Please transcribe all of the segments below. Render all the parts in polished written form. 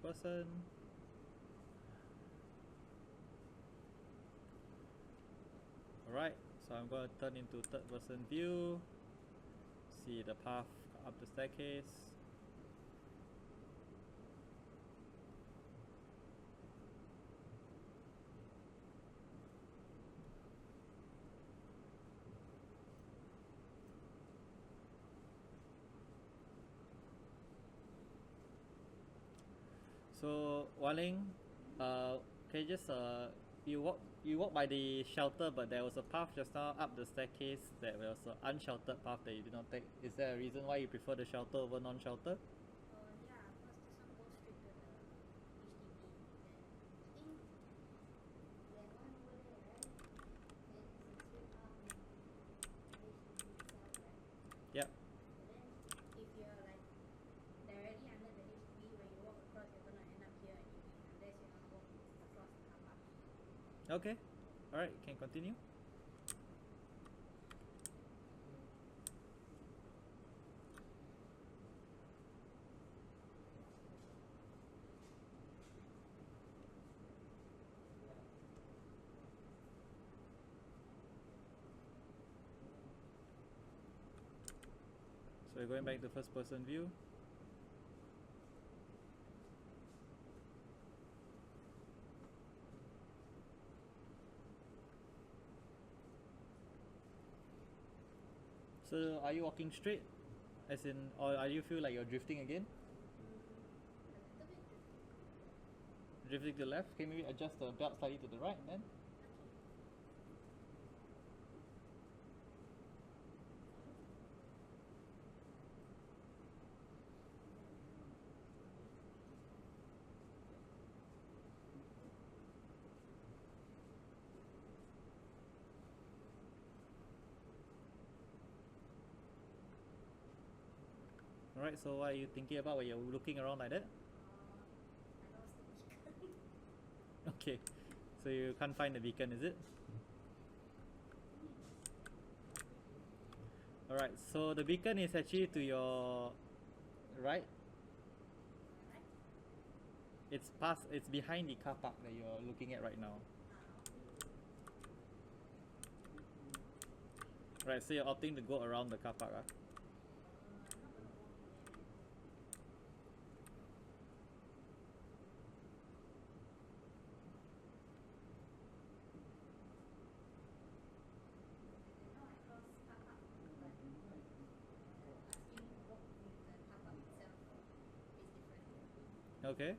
person. Alright, so I'm going to turn into third person view. See the path up the staircase. So Waling, can you just you walk by the shelter, but there was a path just now up the staircase that was an unsheltered path that you did not take. Is there a reason why you prefer the shelter over non-shelter? Yeah, because this one goes straight to the HDB. Then I think that one over there, right? Then it's a straight path to the HDB itself, right? Yep. But then if you're like directly under the HDB, when you walk across, you're gonna end up here anyway, unless you wanna walk across the car park. Okay. Alright, can continue. So we're going back to first person view. So are you walking straight? As in, or are you feel like you're drifting again? A little bit drifting. Drifting to the left? Can maybe adjust the belt slightly to the right then? Okay. Alright, so what are you thinking about when you're looking around like that? I lost the beacon. Okay, so you can't find the beacon, is it? Alright, so the beacon is actually to your right. Right? It's behind the car park that you're looking at right now. Right, so you're opting to go around the car park. I'm not gonna walk in there, man. I know I cross car park, but asking to walk with the car park itself is different. Okay.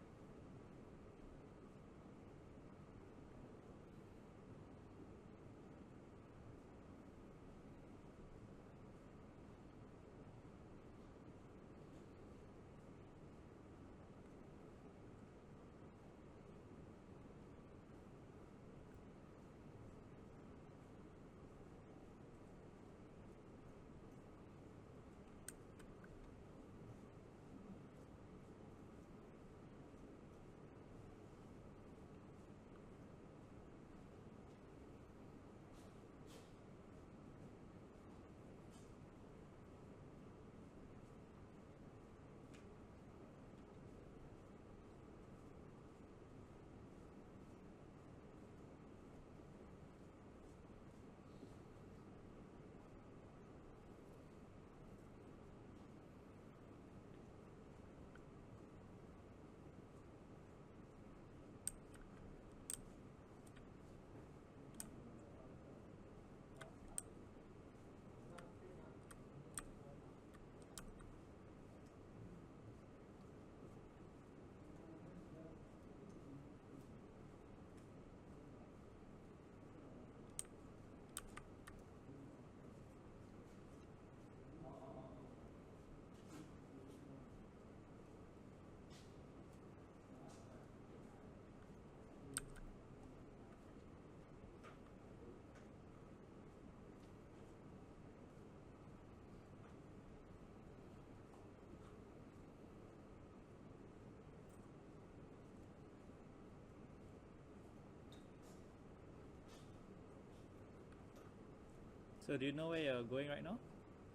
So do you know where you're going right now?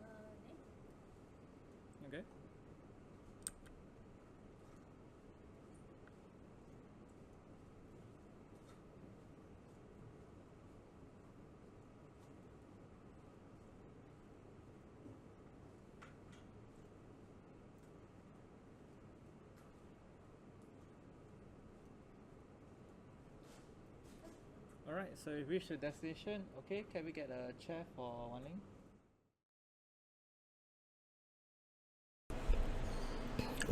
Then Okay. Alright, so we reached the destination. Okay, can we get a chair for Wan Ling?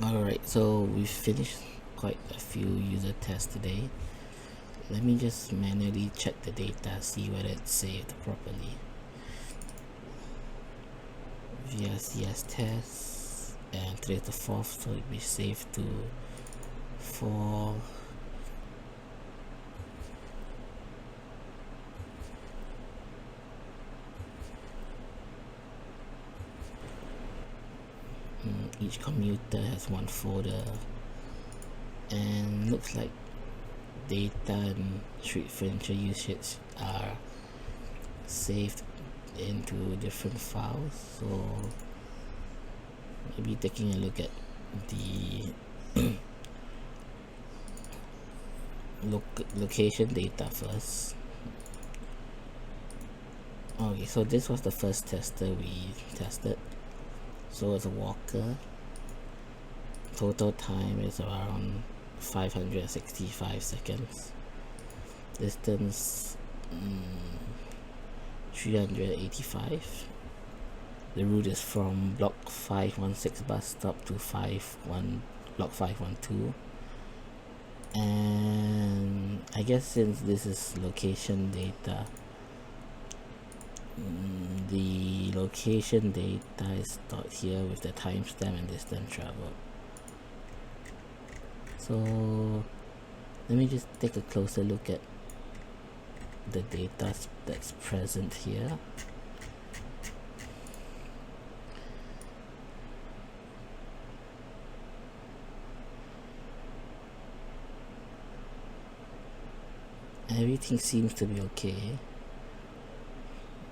Alright, so we've finished quite a few user tests today. Let me just manually check the data, see whether it's saved properly. Vrcs test, and today's the 4th, so it'll be saved to 4. Each commuter has one folder, and looks like data and street furniture usage are saved into different files. So maybe taking a look at the location data first. Okay, so this was the first tester we tested. So it's a walker. Total time is around 565 seconds. Distance 385. The route is from block 516 bus stop to block 512. And I guess since this is location data, the location data is stored here with the timestamp and distance traveled. So let me just take a closer look at the data that's present here. Everything seems to be okay.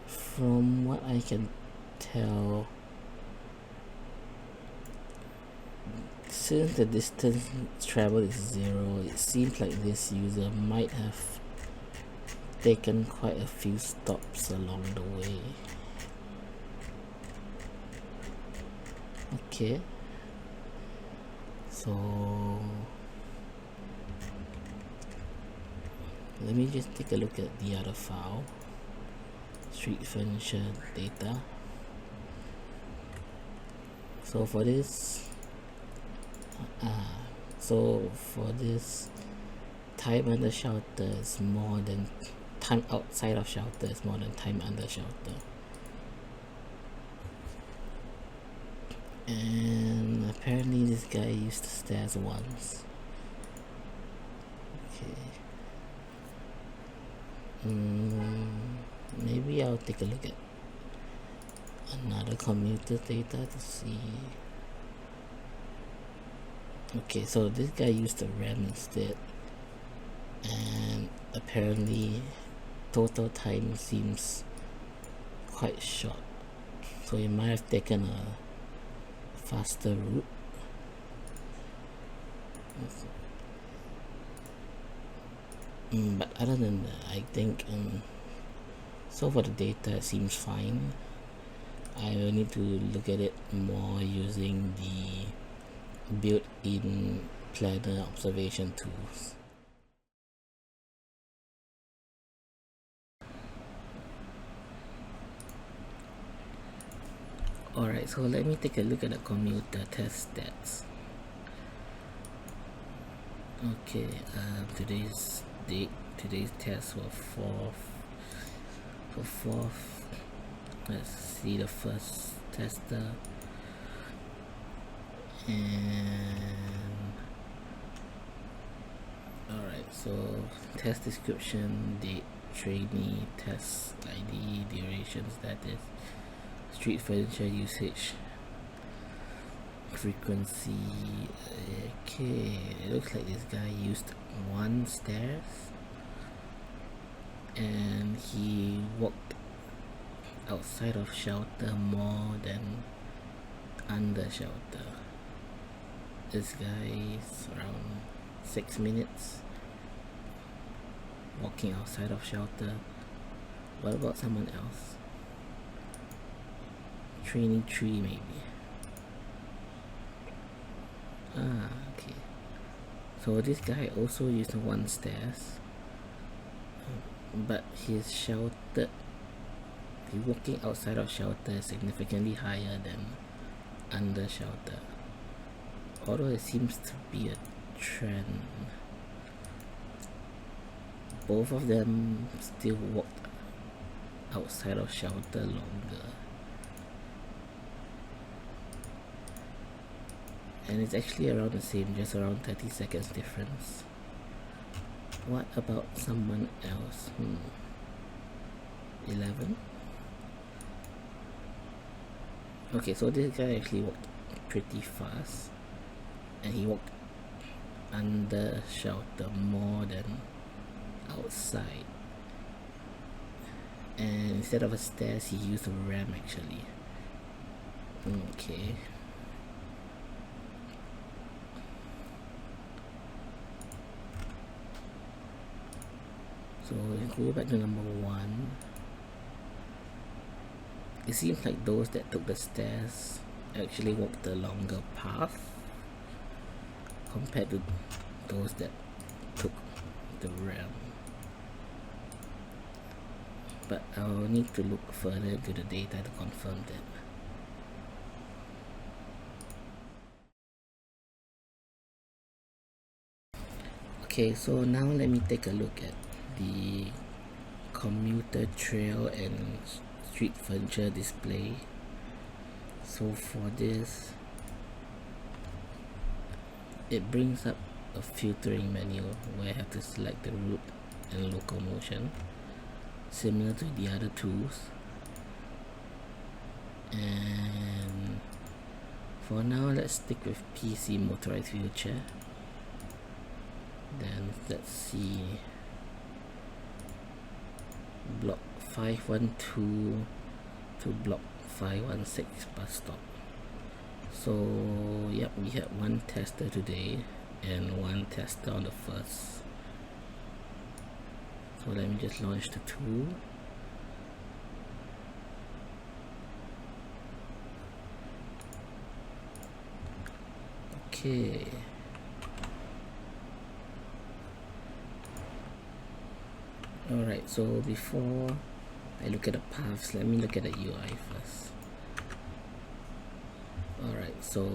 From what I can tell, since the distance traveled is 0, it seems like this user might have taken quite a few stops along the way. Okay, so let me just take a look at the other file, street furniture data. So for this time under shelter is more than time outside of shelter is more than time under shelter. And apparently this guy used the stairs once. Okay. Maybe I'll take a look at another commuter data to see. Okay, so this guy used the RAM instead, and apparently total time seems quite short, so he might have taken a faster route. But other than that, I think so for the data it seems fine. I will need to look at it more using the built-in planner observation tools. Alright, so let me take a look at the commuter test stats. Okay, today's test was 4th. Let's see the first tester. And alright, so test description, date, trainee, test ID, duration, status, street furniture usage, frequency. Okay, it looks like this guy used 1 stairs and he walked outside of shelter more than under shelter. This guy is around 6 minutes walking outside of shelter. What about someone else? Trainee 3 maybe. Okay. So this guy also used 1 stairs. but his shelter, the walking outside of shelter is significantly higher than under shelter, although it seems to be a trend. Both of them still walked outside of shelter longer, and it's actually around the same, just around 30 seconds difference. What about someone else? 11. Okay, so this guy actually walked pretty fast, and he walked under shelter more than outside, and instead of a stairs he used a ramp actually. Okay, so we go back to number 1. It seems like those that took the stairs actually walked the longer path compared to those that took the ramp. But I'll need to look further into the data to confirm that. Okay, so now let me take a look at the commuter trail and street furniture display. So for this, it brings up a filtering menu where I have to select the route and locomotion, similar to the other tools. And for now, let's stick with PC motorized wheelchair. Then let's see, block 512 to block 516 bus stop. So yep, we had one tester today and one tester on the first. So let me just launch the tool. Okay. Alright, so before I look at the paths, let me look at the UI first. Alright, so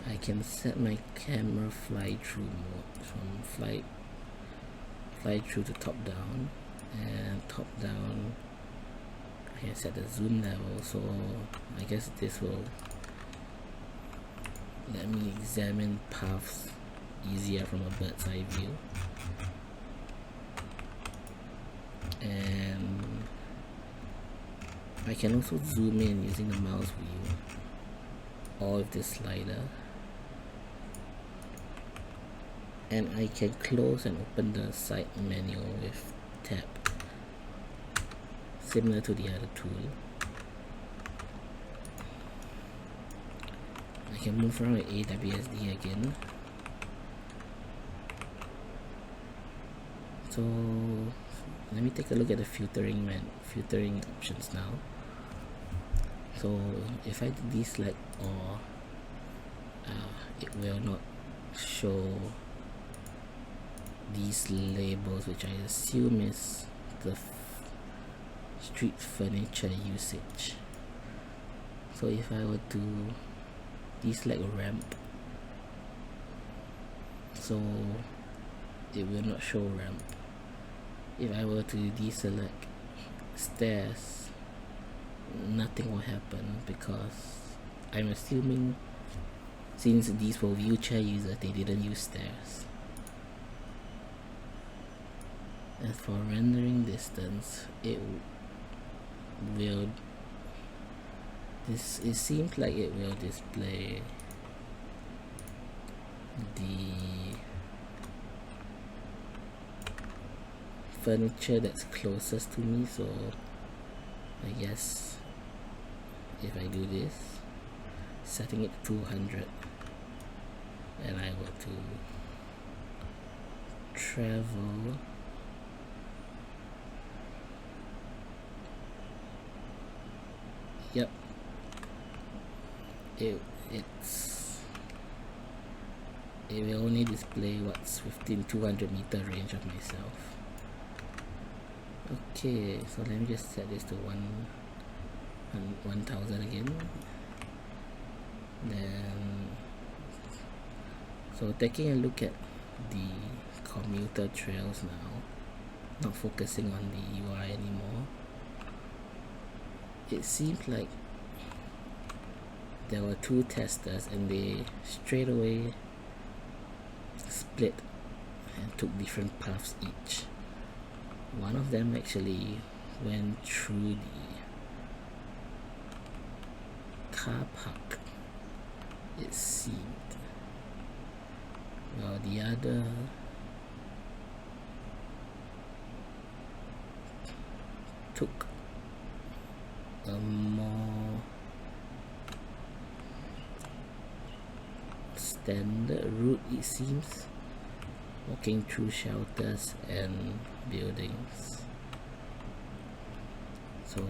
I can set my camera fly through mode from fly through to top down, and top down I can set the zoom level, so I guess this will let me examine paths easier from a bird's eye view. And I can also zoom in using the mouse wheel or with the slider, and I can close and open the side menu with tab, similar to the other tool. I can move around with AWSD again. So let me take a look at the filtering options now. So if I deselect all, it will not show these labels, which I assume is the street furniture usage. So if I were to deselect ramp, so it will not show ramp. If I were to deselect stairs, nothing will happen, because I'm assuming since these were wheelchair users, they didn't use stairs. As for rendering distance, it seems like it will display the furniture that's closest to me. So I guess if I do this, setting it to 200, and I were to travel yep, it will only display what's within 200 meter range of myself. Okay, so let me just set this to 1000 again. Then, so taking a look at the commuter trails now, not focusing on the UI anymore, it seems like there were two testers and they straight away split and took different paths each. One of them actually went through the car park, it seemed, while the other took a more standard route, it seems, walking through shelters and buildings. So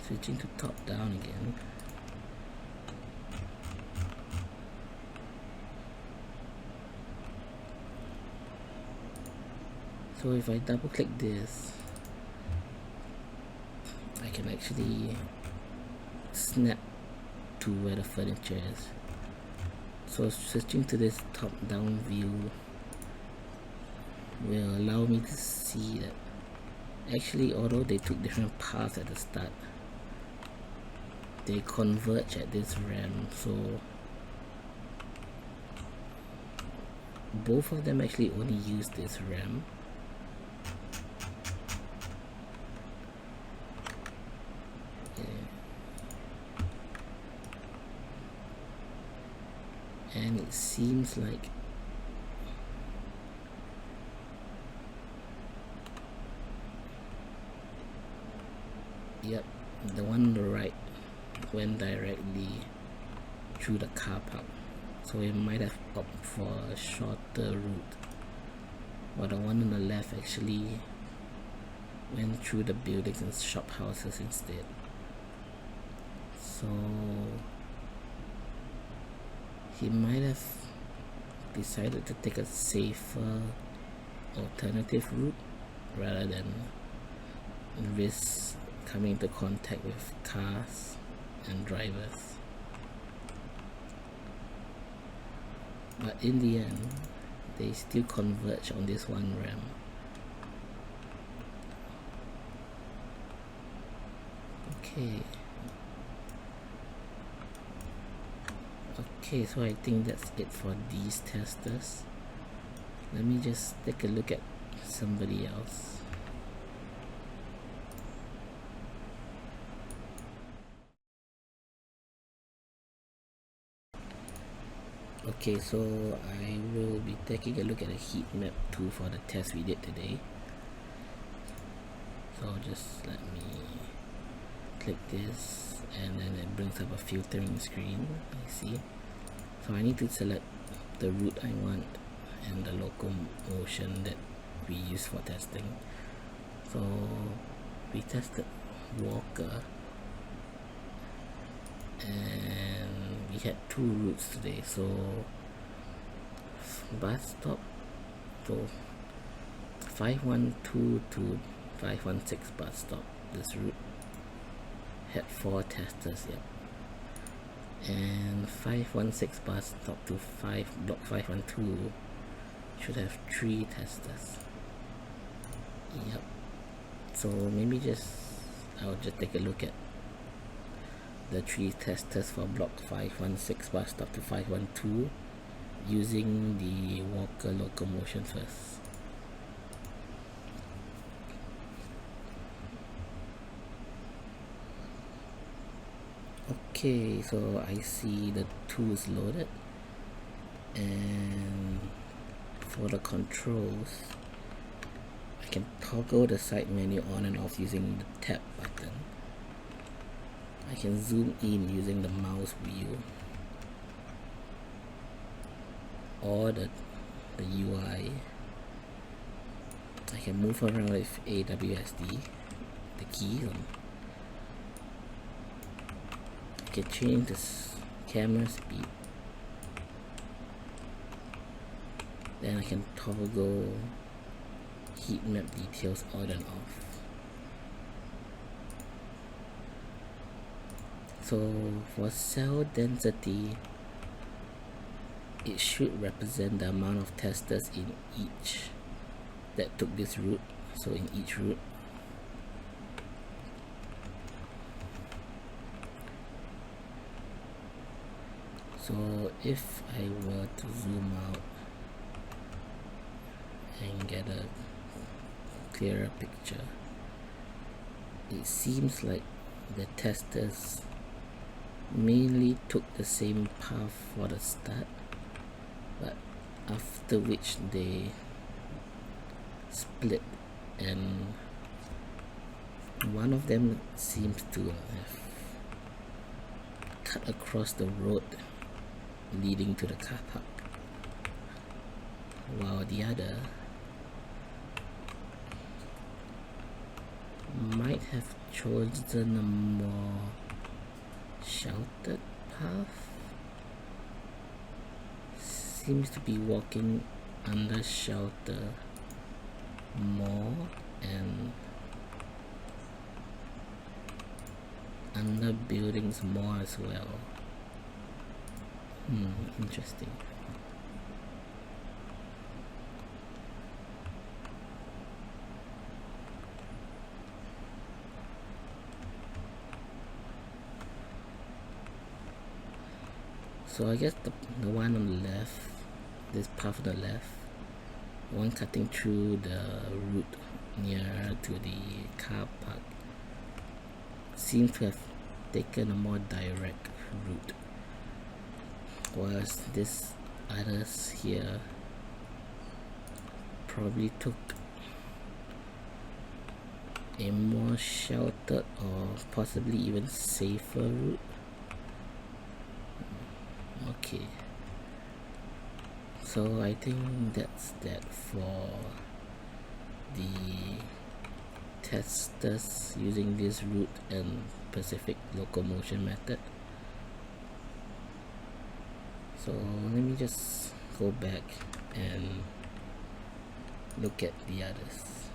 switching to top down again. So if I double click this, I can actually snap to where the furniture is. So switching to this top down view will allow me to see that actually, although they took different paths at the start, they converge at this ramp. So both of them actually only use this ramp. And it seems like yep, the one on the right went directly through the car park, so it might have opted for a shorter route, while the one on the left actually went through the buildings and shop houses instead. So he might have decided to take a safer alternative route rather than risk coming into contact with cars and drivers. But in the end, they still converge on this one ramp. Okay. Okay, so I think that's it for these testers. Let me just take a look at somebody else. Okay, so I will be taking a look at a heat map tool for the test we did today. So just let me click this and then it brings up a filtering screen. I see. So I need to select the route I want and the locomotion that we use for testing. So we tested Walker and we had two routes today. So bus stop, so 512 to 516 bus stop, this route had 4 testers, yep. And 516 bus stop to block 512 should have 3 testers, yep. So maybe I'll just take a look at the 3 testers for block 516 bus stop to 512 using the Walker locomotion first. Okay, so I see the tools loaded, and for the controls I can toggle the side menu on and off using the tab button. I can zoom in using the mouse wheel or the UI. I can move around with AWSD, the keys on. I can change the camera speed. Then I can toggle heat map details on and off. So for cell density, it should represent the amount of testers in each that took this route. So in each route, so if I were to zoom out and get a clearer picture, it seems like the testers mainly took the same path for the start, but after which they split, and one of them seems to have cut across the road leading to the car park, while the other might have chosen a more sheltered path. Seems to be walking under shelter more and under buildings more as well. Interesting. So I guess the one on the left, this path on the left, one cutting through the route near to the car park, seems to have taken a more direct route, whereas this others here probably took a more sheltered or possibly even safer route. Okay, so I think that's that for the testers using this route and Pacific locomotion method. So let me just go back and look at the others.